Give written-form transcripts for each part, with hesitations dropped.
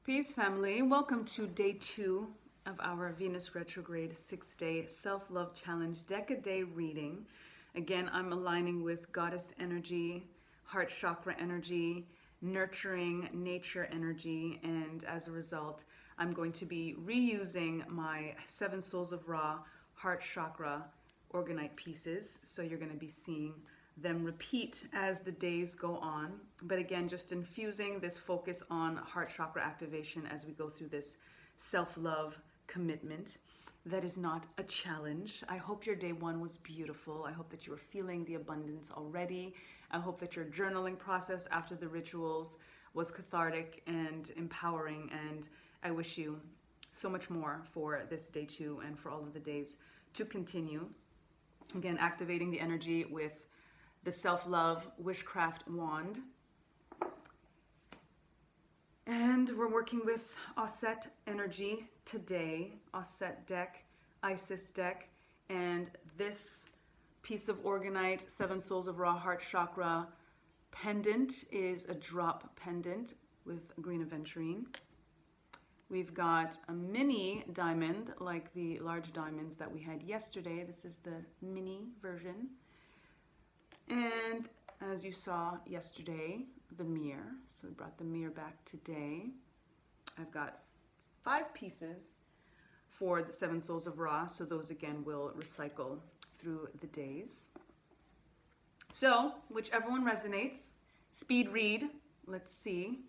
Peace, family. Welcome to day 2 of our Venus Retrograde 6-day self-love challenge deck-a-day reading. Again, I'm aligning with goddess energy, heart chakra energy, nurturing nature energy, and as a result, I'm going to be reusing my 7 Souls of Ra heart chakra orgonite pieces. So you're going to be seeing them repeat as the days go on. But again, just infusing this focus on heart chakra activation as we go through this self-love commitment. That is not a challenge. I hope your day 1 was beautiful. I hope that you were feeling the abundance already. I hope that your journaling process after the rituals was cathartic and empowering. And I wish you so much more for this day 2 and for all of the days to continue. Again, activating the energy with the self-love wishcraft wand. And we're working with Auset energy today, Auset deck, Isis deck, and this piece of orgonite, 7 Souls of Ra heart chakra pendant is a drop pendant with green aventurine. We've got a mini diamond like the large diamonds that we had yesterday. This is the mini version. And as you saw yesterday, the mirror. So we brought the mirror back today. I've got 5 pieces for the 7 Souls of Ra. So those again will recycle through the days. So whichever one resonates, speed read. Let's see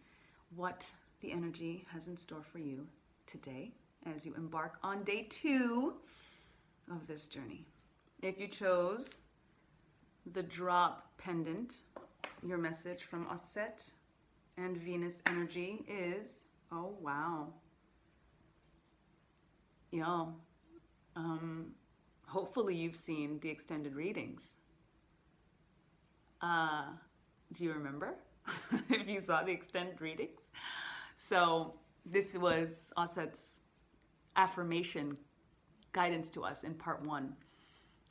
what the energy has in store for you today as you embark on day 2 of this journey. If you chose the drop pendant, your message from Auset and Venus energy is, oh wow, y'all, hopefully you've seen the extended readings. Do you remember if you saw the extended readings? So this was Auset's affirmation guidance to us in part 1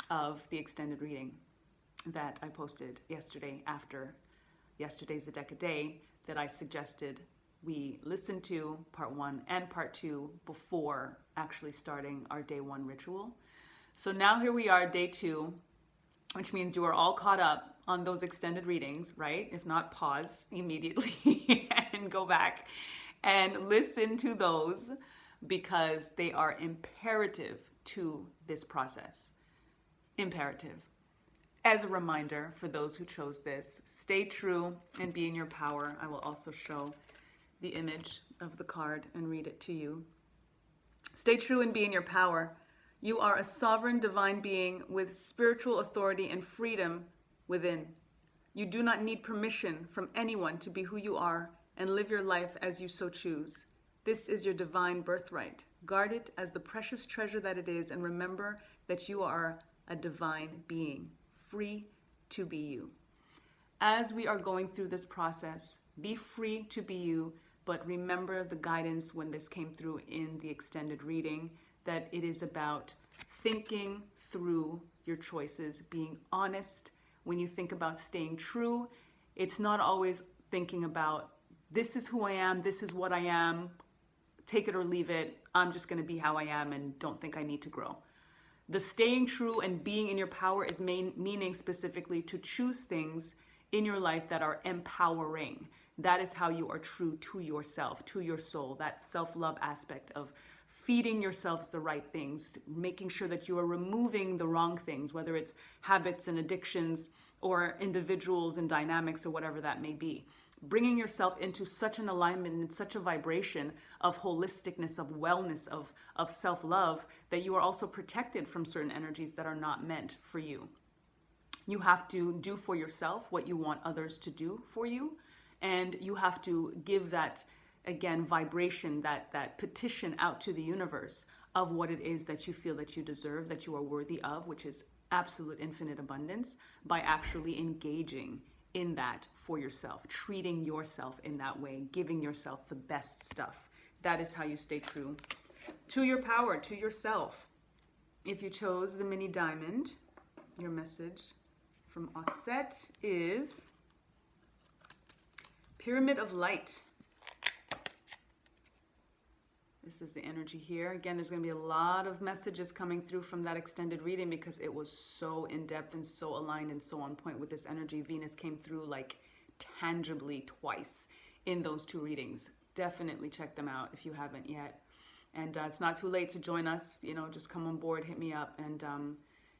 of the extended reading that I posted yesterday after yesterday's A Deck a Day, that I suggested we listen to part 1 and part 2 before actually starting our day 1 ritual. So now here we are, day 2, which means you are all caught up on those extended readings, right? If not, pause immediately and go back and listen to those, because they are imperative to this process. Imperative. As a reminder for those who chose this, stay true and be in your power. I will also show the image of the card and read it to you. Stay true and be in your power. You are a sovereign divine being with spiritual authority and freedom within. You do not need permission from anyone to be who you are and live your life as you so choose. This is your divine birthright. Guard it as the precious treasure that it is, and remember that you are a divine being, free to be you. As we are going through this process, be free to be you, but remember the guidance when this came through in the extended reading, that it is about thinking through your choices, being honest. When you think about staying true, it's not always thinking about, this is who I am, this is what I am, take it or leave it, I'm just going to be how I am and don't think I need to grow. The staying true and being in your power is meaning specifically to choose things in your life that are empowering. That is how you are true to yourself, to your soul, that self-love aspect of feeding yourselves the right things, making sure that you are removing the wrong things, whether it's habits and addictions or individuals and dynamics or whatever that may be. Bringing yourself into such an alignment and such a vibration of holisticness, of wellness, of self-love, that you are also protected from certain energies that are not meant for you. You have to do for yourself what you want others to do for you, and you have to give that, again, vibration, that petition out to the universe of what it is that you feel that you deserve, that you are worthy of, which is absolute infinite abundance, by actually engaging in that for yourself, treating yourself in that way, giving yourself the best stuff. That is how you stay true to your power, to yourself. If you chose the mini diamond, your message from Auset is Pyramid of Light. This is the energy here. Again, there's going to be a lot of messages coming through from that extended reading because it was so in-depth and so aligned and so on point with this energy. Venus came through like tangibly twice in those two readings. Definitely check them out if you haven't yet. And it's not too late to join us. You know, just come on board, hit me up, and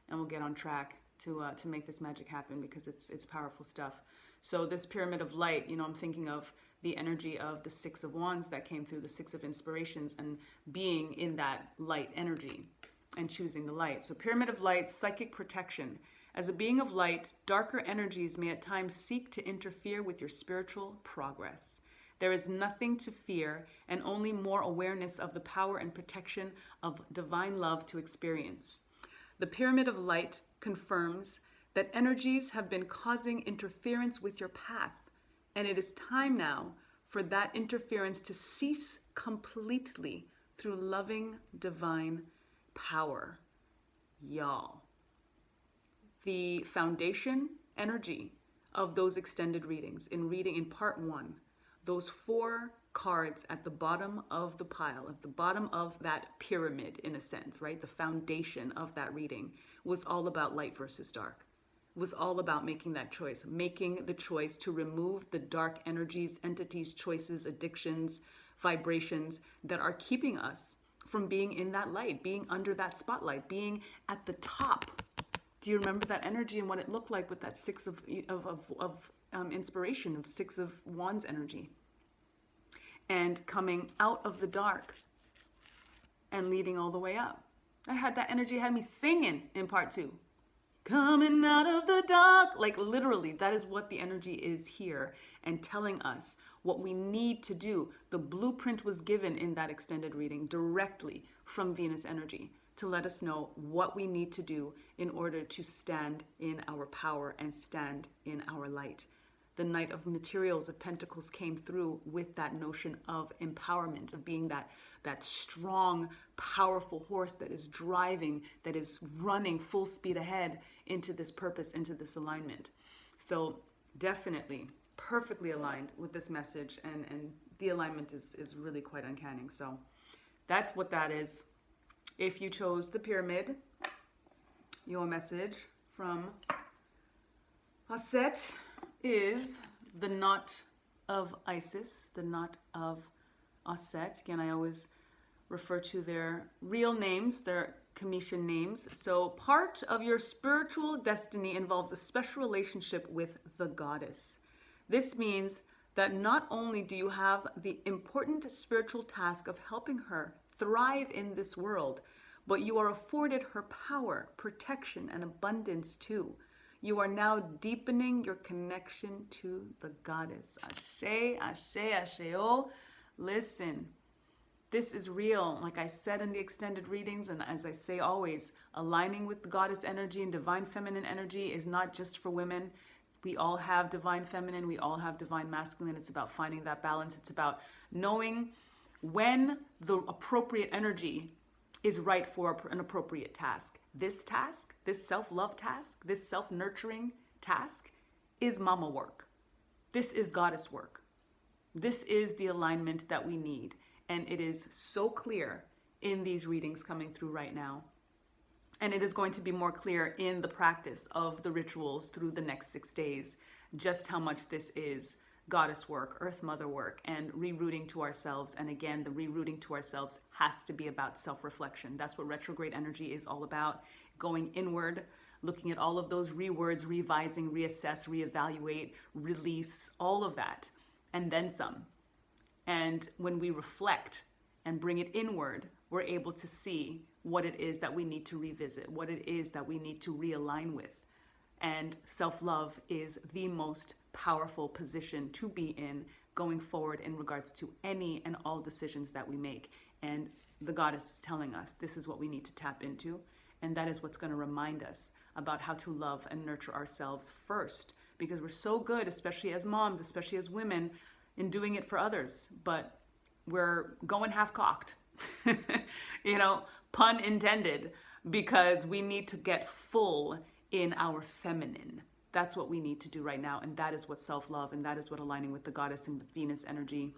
we'll get on track to make this magic happen because it's powerful stuff. So this pyramid of light, you know, I'm thinking of the energy of the Six of Wands that came through, the Six of Inspirations, and being in that light energy and choosing the light. So pyramid of light, psychic protection. As a being of light, darker energies may at times seek to interfere with your spiritual progress. There is nothing to fear and only more awareness of the power and protection of divine love to experience. The pyramid of light confirms that energies have been causing interference with your path, and it is time now for that interference to cease completely through loving divine power. Y'all. The foundation energy of those extended readings, in part 1, those 4 cards at the bottom of the pile, at the bottom of that pyramid, in a sense, right? The foundation of that reading was all about light versus dark. Was all about making that choice, making the choice to remove the dark energies, entities, choices, addictions, vibrations that are keeping us from being in that light, being under that spotlight, being at the top. Do you remember that energy and what it looked like with that Six of inspiration, of Six of Wands energy? And coming out of the dark and leading all the way up. I had that energy, had me singing in part 2. Coming out of the dark. Like literally, that is what the energy is here and telling us what we need to do. The blueprint was given in that extended reading directly from Venus energy to let us know what we need to do in order to stand in our power and stand in our light. The Knight of Materials of Pentacles came through with that notion of empowerment, of being that strong, powerful horse that is driving, that is running full speed ahead into this purpose, into this alignment. So definitely perfectly aligned with this message, and the alignment is really quite uncanny. So that's what that is. If you chose the pyramid, your message from Auset is the knot of Isis, the knot of Auset. Again, I always refer to their real names, their Commission names. So part of your spiritual destiny involves a special relationship with the goddess. This means that not only do you have the important spiritual task of helping her thrive in this world, but you are afforded her power, protection, and abundance too. You are now deepening your connection to the goddess. Ashe, ashe, asheo. Listen, this is real. Like I said in the extended readings, and as I say always, aligning with the goddess energy and divine feminine energy is not just for women. We all have divine feminine. We all have divine masculine. It's about finding that balance. It's about knowing when the appropriate energy is right for an appropriate task. This self-love task, this self-nurturing task is mama work. This is goddess work. This is the alignment that we need. And it is so clear in these readings coming through right now. And it is going to be more clear in the practice of the rituals through the next 6 days, just how much this is goddess work, earth mother work, and rerouting to ourselves. And again, the rerouting to ourselves has to be about self-reflection. That's what retrograde energy is all about. Going inward, looking at all of those rewords, revising, reassess, reevaluate, release, all of that, and then some. And when we reflect and bring it inward, we're able to see what it is that we need to revisit, what it is that we need to realign with. And self-love is the most powerful position to be in going forward in regards to any and all decisions that we make. And the goddess is telling us this is what we need to tap into. And that is what's going to remind us about how to love and nurture ourselves first. Because we're so good, especially as moms, especially as women, in doing it for others. But we're going half-cocked, pun intended, because we need to get full in our feminine. That's what we need to do right now. And that is what self-love, and that is what aligning with the goddess and with Venus energy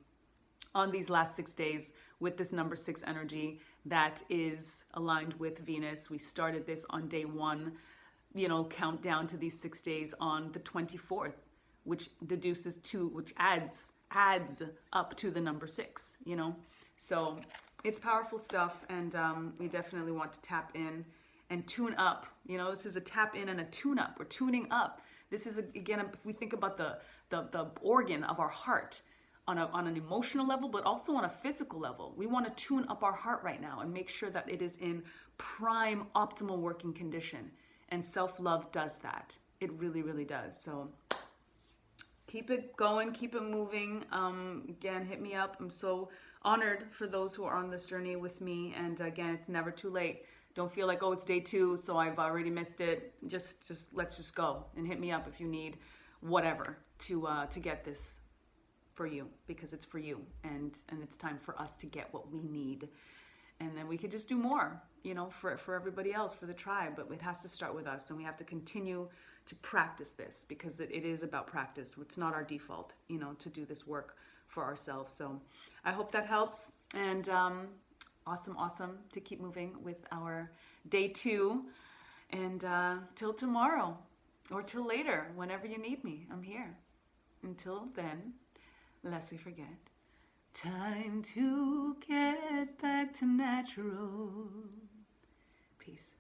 on these last 6 days with this number 6 energy that is aligned with Venus. We started this on day 1, count down to these 6 days on the 24th, which deduces to, which adds up to the number 6, So it's powerful stuff, and we definitely want to tap in and tune up. This is a tap in and a tune up. We're tuning up. This is, again, if we think about the organ of our heart on an emotional level, but also on a physical level. We want to tune up our heart right now and make sure that it is in prime, optimal working condition. And self-love does that. It really, really does. So keep it going, keep it moving. Again, hit me up. I'm so honored for those who are on this journey with me. And again, it's never too late. Don't feel like, oh, it's day 2, so I've already missed it. Just let's just go, and hit me up if you need whatever to get this for you, because it's for you, and it's time for us to get what we need, and then we could just do more, for everybody else, for the tribe. But it has to start with us, and we have to continue to practice this, because it is about practice. It's not our default, to do this work for ourselves. So I hope that helps, and awesome to keep moving with our day 2, and till tomorrow, or till later, whenever you need me, I'm here. Until then, lest we forget, time to get back to natural. Peace.